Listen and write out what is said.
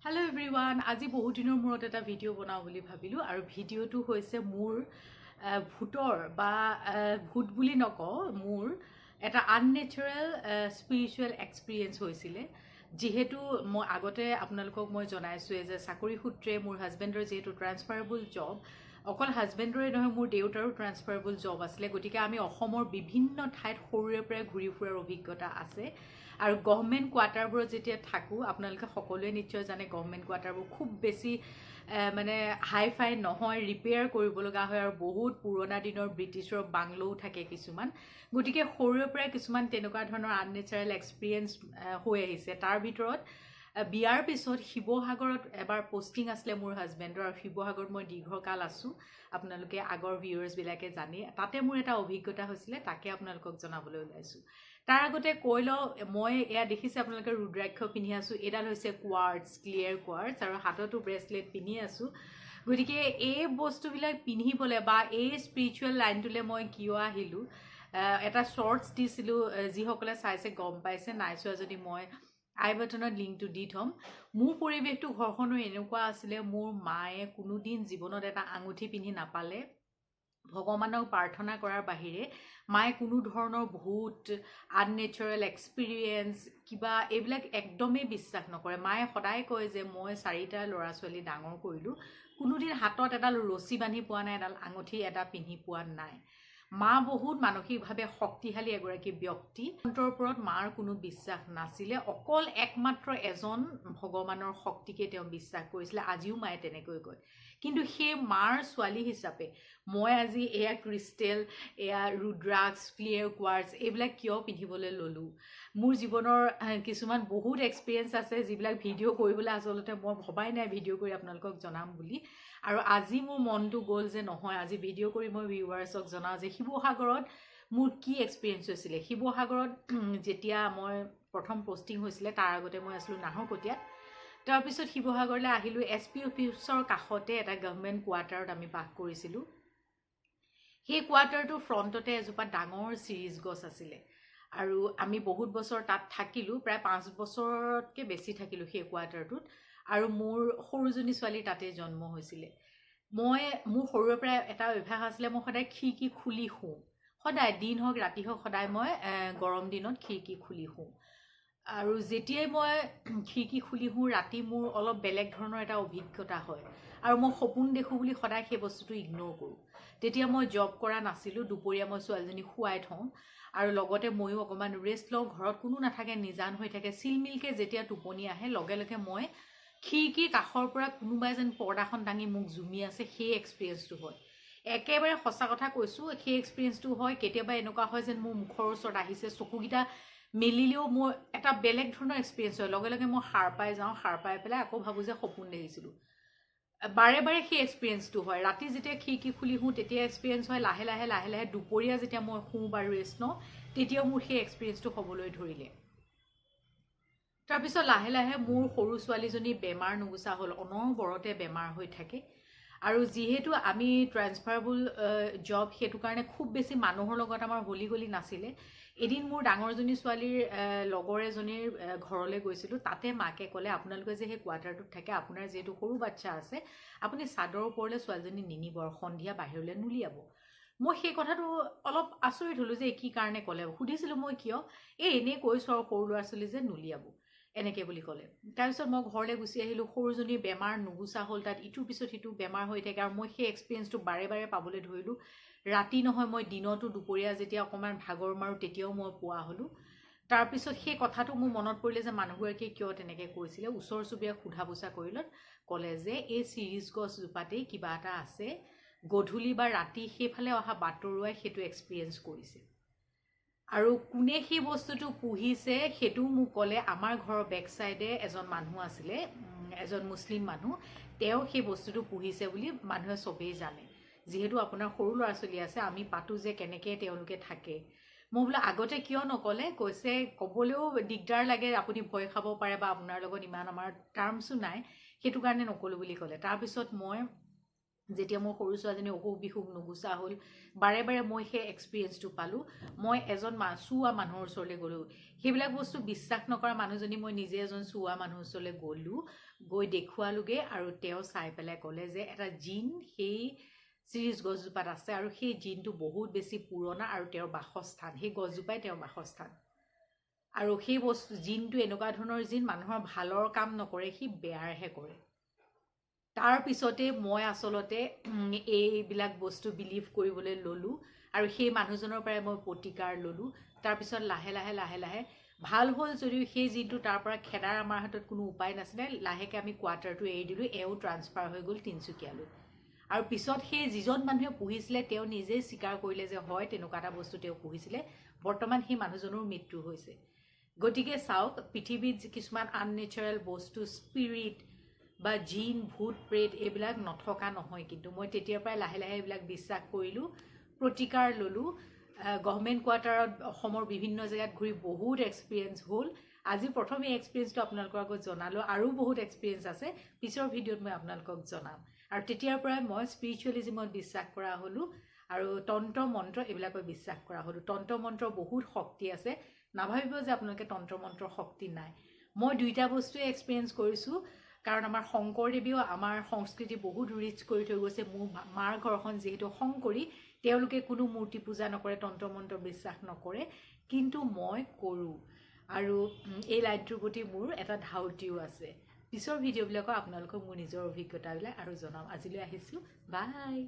Hello everyone, আজি বহুত দিনৰ মূৰত এটা ভিডিঅ' বনাও বুলি ভাবিলো আৰু ভিডিঅ'টো হৈছে মোৰ ভূতৰ বা ভূত বুলি নকওঁ মোৰ এটা আননেচাৰেল স্পিৰিচুৱেল এক্সপিৰিয়েঞ্চ হৈছিলে যিহেতু মই আগতে আপোনালোকক মই জনাইছোৱে যে চাকৰি সূত্ৰে মোৰ হাজবেণ্ডৰ যিহেতু ট্ৰান্সফাৰেবল জব অকল হাজবেণ্ডৰে নহয় মোৰ দেউতাৰো ট্ৰান্সফাৰেবল জব আছিলে গতিকে আমি অসমৰ বিভিন্ন ঠাইত সৰুৰে পৰাই ঘূৰি ফুৰাৰ অভিজ্ঞতা আছে আৰু গভৰ্ণমেণ্ট কোৱাৰ্টাৰবোৰত যেতিয়া থাকোঁ আপোনালোকে সকলোৱে নিশ্চয় জানে গভৰ্ণমেণ্ট কোৱাৰ্টাৰবোৰ খুব বেছি মানে হাই ফাই নহয় ৰিপেয়াৰ কৰিব লগা হয় আৰু বহুত পুৰণা দিনৰ ব্ৰিটিছৰ বাংলোও থাকে কিছুমান গতিকে সৰুৰে পৰাই কিছুমান তেনেকুৱা ধৰণৰ আননেচাৰেল এক্সপিৰিয়েঞ্চ হৈ আহিছে তাৰ ভিতৰত বিয়াৰ পিছত শিৱসাগৰত এবাৰ পোষ্টিং আছিলে মোৰ হাজবেণ্ডৰ আৰু শিৱসাগৰত মই দীৰ্ঘকাল আছোঁ আপোনালোকে আগৰ ভিউৱাৰ্ছবিলাকে জানে তাতে মোৰ এটা অভিজ্ঞতা হৈছিলে তাকে আপোনালোকক জনাবলৈ ওলাইছোঁ তাৰ আগতে কৈ লওঁ মই এয়া দেখিছে আপোনালোকে ৰুদ্ৰাক্ষ পিন্ধি আছোঁ এডাল হৈছে কোৱাৰ্টছ ক্লিয়াৰ কোৱাৰ্টছ আৰু হাততো ব্ৰেচলেট পিন্ধি আছোঁ গতিকে এই বস্তুবিলাক পিন্ধিবলৈ বা এই স্পিৰিচুৱেল লাইনটোলৈ মই কিয় আহিলোঁ এটা শ্বৰ্টছ দিছিলোঁ যিসকলে চাইছে গম পাইছে নাই চোৱা যদি মই আই বাটনত লিংকটো দি থ'ম মোৰ পৰিৱেশটো ঘৰখনো এনেকুৱা আছিলে মোৰ মায়ে কোনোদিন জীৱনত এটা আঙুঠি পিন্ধি নাপালে ভগৱানক প্ৰাৰ্থনা কৰাৰ বাহিৰে মায়ে কোনো ধৰণৰ ভূত আননেচাৰেল এক্সপিৰিয়েঞ্চ কিবা এইবিলাক একদমেই বিশ্বাস নকৰে মায়ে সদায় কয় যে মই 4টা ল'ৰা ছোৱালী ডাঙৰ কৰিলোঁ কোনোদিন হাতত এডাল ৰছী বান্ধি পোৱা নাই এডাল আঙুঠি এটা পিন্ধি পোৱা নাই মা বহুত মানসিকভাৱে শক্তিশালী এগৰাকী ব্যক্তি অন্তৰ ওপৰত মাৰ কোনো বিশ্বাস নাছিলে অকল একমাত্ৰ এজন ভগৱানৰ শক্তিকে তেওঁ বিশ্বাস কৰিছিলে আজিও মায়ে তেনেকৈ কয় কিন্তু সেই মাৰ ছোৱালী হিচাপে মই আজি এয়া ক্ৰিষ্টেল এয়া ৰুদ্ৰাক্স ক্লিয়াৰ কোৱাৰ্টছ এইবিলাক কিয় পিন্ধিবলৈ ল'লোঁ মোৰ জীৱনৰ কিছুমান বহুত এক্সপিৰিয়েঞ্চ আছে যিবিলাক ভিডিঅ' কৰিবলৈ আচলতে মই ভবাই নাই ভিডিঅ' কৰি আপোনালোকক জনাম বুলি আৰু আজি মোৰ মনটো গ'ল যে নহয় আজি ভিডিঅ' কৰি মই ভিউৱাৰ্ছক জনাওঁ যে শিৱসাগৰত মোৰ কি এক্সপিৰিয়েঞ্চ হৈছিলে শিৱসাগৰত যেতিয়া মই প্ৰথম পষ্টিং হৈছিলে তাৰ আগতে মই আছিলোঁ নাহৰকটীয়াত তাৰপিছত শিৱসাগৰলৈ আহিলোঁ SP অফিচৰ কাষতে এটা গভৰ্ণমেণ্ট কোৱাৰ্টাৰত আমি বাস কৰিছিলোঁ সেই কোৱাৰ্টাৰটোৰ ফ্ৰণ্টতে এজোপা ডাঙৰ চিৰিজ গছ আছিলে আৰু আমি বহুত বছৰ তাত থাকিলোঁ প্ৰায় 5 বছৰতকৈ বেছি থাকিলোঁ সেই কোৱাৰ্টাৰটোত আৰু মোৰ সৰুজনী ছোৱালী তাতে জন্ম হৈছিলে মই মোৰ সৰুৰে পৰা এটা অভ্যাস আছিলে মই সদায় খিৰিকী খুলি শুওঁ সদায় দিন হওক ৰাতি হওক সদায় মই গৰম দিনত খিৰিকী খুলি শুওঁ আৰু যেতিয়াই মই খিৰিকী খুলি শুওঁ ৰাতি মোৰ অলপ বেলেগ ধৰণৰ এটা অভিজ্ঞতা হয় আৰু মই সপোন দেখোঁ বুলি সদায় সেই বস্তুটো ইগন'ৰ কৰোঁ তেতিয়া মই জব কৰা নাছিলোঁ দুপৰীয়া মই ছোৱালীজনীক শুৱাই থওঁ আৰু লগতে ময়ো অকণমান ৰেষ্ট লওঁ ঘৰত কোনো নাথাকে নিজান হৈ থাকে চিলমিলকৈ যেতিয়া টোপনি আহে লগে লগে মই খিৰিকীৰ কাষৰ পৰা কোনোবাই যেন পৰ্দাখন দাঙি মোক জুমি আছে সেই এক্সপিৰিয়েঞ্চটো হয় একেবাৰে সঁচা কথা কৈছোঁ সেই এক্সপিৰিয়েঞ্চটো হয় কেতিয়াবা এনেকুৱা হয় যেন মোৰ মুখৰ ওচৰত আহিছে চকুকেইটা মেলিলেও মোৰ এটা বেলেগ ধৰণৰ এক্সপিৰিয়েঞ্চ হয় লগে লগে মই সাৰ পাই যাওঁ সাৰ পাই পেলাই আকৌ ভাবোঁ যে সপোন দেখিছিলোঁ বাৰে বাৰে সেই এক্সপিৰিয়েঞ্চটো হয় ৰাতি যেতিয়া খিৰিকী খুলি শুওঁ তেতিয়া এক্সপিৰিয়েঞ্চ হয় লাহে লাহে দুপৰীয়া যেতিয়া মই শুওঁ বা ৰেষ্ট লওঁ তেতিয়াও মোৰ সেই এক্সপিৰিয়েঞ্চটো হ'বলৈ ধৰিলে তাৰপিছত লাহে লাহে মোৰ সৰু ছোৱালীজনী বেমাৰ নুগুচা হ'ল অনবৰতে বেমাৰ হৈ থাকে আৰু যিহেতু আমি ট্ৰান্সফাৰেবল জব সেইটো কাৰণে খুব বেছি মানুহৰ লগত আমাৰ হলি গলি নাছিলে এদিন মোৰ ডাঙৰজনী ছোৱালীৰ লগৰ এজনীৰ ঘৰলৈ গৈছিলোঁ তাতে মাকে ক'লে আপোনালোকে যে সেই কোৱাৰ্টাৰটোত থাকে আপোনাৰ যিহেতু সৰু বাচ্ছা আছে আপুনি চাদৰ ওপৰলৈ ছোৱালীজনী নিনিব আৰু সন্ধিয়া বাহিৰলৈ নুলিয়াব মই সেই কথাটো অলপ আচৰিত হ'লোঁ যে কি কাৰণে ক'লে সুধিছিলোঁ মই কিয় এনেই কৈছোঁ আৰু সৰু ল'ৰা ছোৱালী যে নুলিয়াব এনেকৈ বুলি ক'লে তাৰপিছত মই ঘৰলৈ গুচি আহিলোঁ সৰুজনীৰ বেমাৰ নুগুচা হ'ল তাত ইটোৰ পিছত সিটো বেমাৰ হৈ থাকে আৰু মই সেই এক্সপিৰিয়েঞ্চটো বাৰে বাৰে পাবলৈ ধৰিলোঁ ৰাতি নহয় মই দিনতো দুপৰীয়া যেতিয়া অকণমান ভাগৰ মাৰোঁ তেতিয়াও মই পোৱা হ'লোঁ তাৰপিছত সেই কথাটো মোৰ মনত পৰিলে যে মানুহগৰাকীয়ে কিয় তেনেকৈ কৈছিলে ওচৰ চুবুৰীয়াক সোধা পোছা কৰিলত ক'লে যে এই চিৰিজ গছজোপাতেই কিবা এটা আছে গধূলি বা ৰাতি সেইফালে অহা বাটৰুৱাই সেইটো এক্সপিৰিয়েঞ্চ কৰিছে আৰু কোনে সেই বস্তুটো পুহিছে সেইটোও মোক ক'লে আমাৰ ঘৰৰ বেক চাইডে এজন মানুহ আছিলে এজন মুছলিম মানুহ তেওঁ সেই বস্তুটো পুহিছে বুলি মানুহে চবেই জানে যিহেতু আপোনাৰ সৰু ল'ৰা ছোৱালী আছে আমি পাতোঁ যে কেনেকৈ তেওঁলোকে থাকে মই বোলে আগতে কিয় নক'লে কৈছে ক'বলৈও দিগদাৰ লাগে আপুনি ভয় খাব পাৰে বা আপোনাৰ লগত ইমান আমাৰ টাৰ্মছো নাই সেইটো কাৰণে নক'লোঁ বুলি ক'লে তাৰপিছত মই যেতিয়া মোৰ সৰু ছোৱালীজনী অসুখ বিসুখ নুগুচা হ'ল বাৰে বাৰে মই সেই এক্সপিৰিয়েঞ্চটো পালোঁ মই এজন চুৱা মানুহৰ ওচৰলৈ গ'লোঁ সেইবিলাক বস্তু বিশ্বাস নকৰা মানুহজনী মই নিজে এজন চুৱা মানুহৰ ওচৰলৈ গ'লোঁ গৈ দেখুৱালোগে আৰু তেওঁ চাই পেলাই ক'লে যে এটা জিন সেই চিৰিজ গছজোপাত আছে আৰু সেই জিনটো বহুত বেছি পুৰণা আৰু তেওঁৰ বাসস্থান সেই গছজোপাই তেওঁৰ বাসস্থান আৰু সেই বস্তু জিনটো এনেকুৱা ধৰণৰ জিন মানুহৰ ভালৰ কাম নকৰে সি বেয়াৰহে কৰে তাৰ পিছতে মই আচলতে এইবিলাক বস্তু বিলিভ কৰিবলৈ ল'লোঁ আৰু সেই মানুহজনৰ পৰাই মই প্ৰতিকাৰ ল'লোঁ তাৰপিছত লাহে লাহে ভাল হ'ল যদিও সেই জিনটো তাৰ পৰা খেদাৰ আমাৰ হাতত কোনো উপায় নাছিলে লাহেকৈ আমি কোৱাৰ্টাৰটো এৰি দিলোঁ এওঁ ট্ৰান্সফাৰ হৈ গ'ল তিনিচুকীয়ালৈ আৰু পিছত সেই যিজন মানুহে পুহিছিলে তেওঁ নিজেই স্বীকাৰ কৰিলে যে হয় তেনেকুৱা এটা বস্তু তেওঁ পুহিছিলে বৰ্তমান সেই মানুহজনৰ মৃত্যু হৈছে গতিকে চাওক পৃথিৱীত কিছুমান আননেচাৰেল বস্তু স্পিৰিট বা জিন ভূত প্ৰেত এইবিলাক নথকা নহয় কিন্তু মই তেতিয়াৰ পৰাই লাহে লাহে এইবিলাক বিশ্বাস কৰিলোঁ প্ৰতিকাৰ ল'লোঁ গভৰ্ণমেণ্ট কোৱাৰ্টাৰত অসমৰ বিভিন্ন জেগাত ঘূৰি বহুত এক্সপিৰিয়েঞ্চ হ'ল আজি প্ৰথম এই এক্সপিৰিয়েঞ্চটো আপোনালোকৰ আগত জনালোঁ আৰু বহুত এক্সপিৰিয়েঞ্চ আছে পিছৰ ভিডিঅ'ত মই আপোনালোকক জনাম আৰু তেতিয়াৰ পৰাই মই স্পিৰিচুৱেলিজিমত বিশ্বাস কৰা হ'লোঁ আৰু তন্ত্ৰ মন্ত্ৰ এইবিলাকৰ বিশ্বাস কৰা হ'লোঁ তন্ত্ৰ মন্ত্ৰ বহুত শক্তি আছে নাভাবিব যে আপোনালোকে তন্ত্ৰ মন্ত্ৰৰ শক্তি নাই মই দুইটা বস্তুৱে এক্সপিৰিয়েঞ্চ কৰিছোঁ কাৰণ আমাৰ শংকৰদেৱেও আমাৰ সংস্কৃতি বহুত ৰিচ কৰি থৈ গৈছে মোৰ মাৰ ঘৰখন যিহেতু শংকৰী তেওঁলোকে কোনো মূৰ্তি পূজা নকৰে তন্ত্ৰ মন্ত্ৰ বিশ্বাস নকৰে কিন্তু মই কৰোঁ আৰু এই লাইনটোৰ প্ৰতি মোৰ এটা ধাউতিও আছে পিছৰ ভিডিঅ'বিলাকৰ আপোনালোকক মোৰ নিজৰ অভিজ্ঞতাবিলাক আৰু জনাম আজিলৈ আহিছোঁ বাই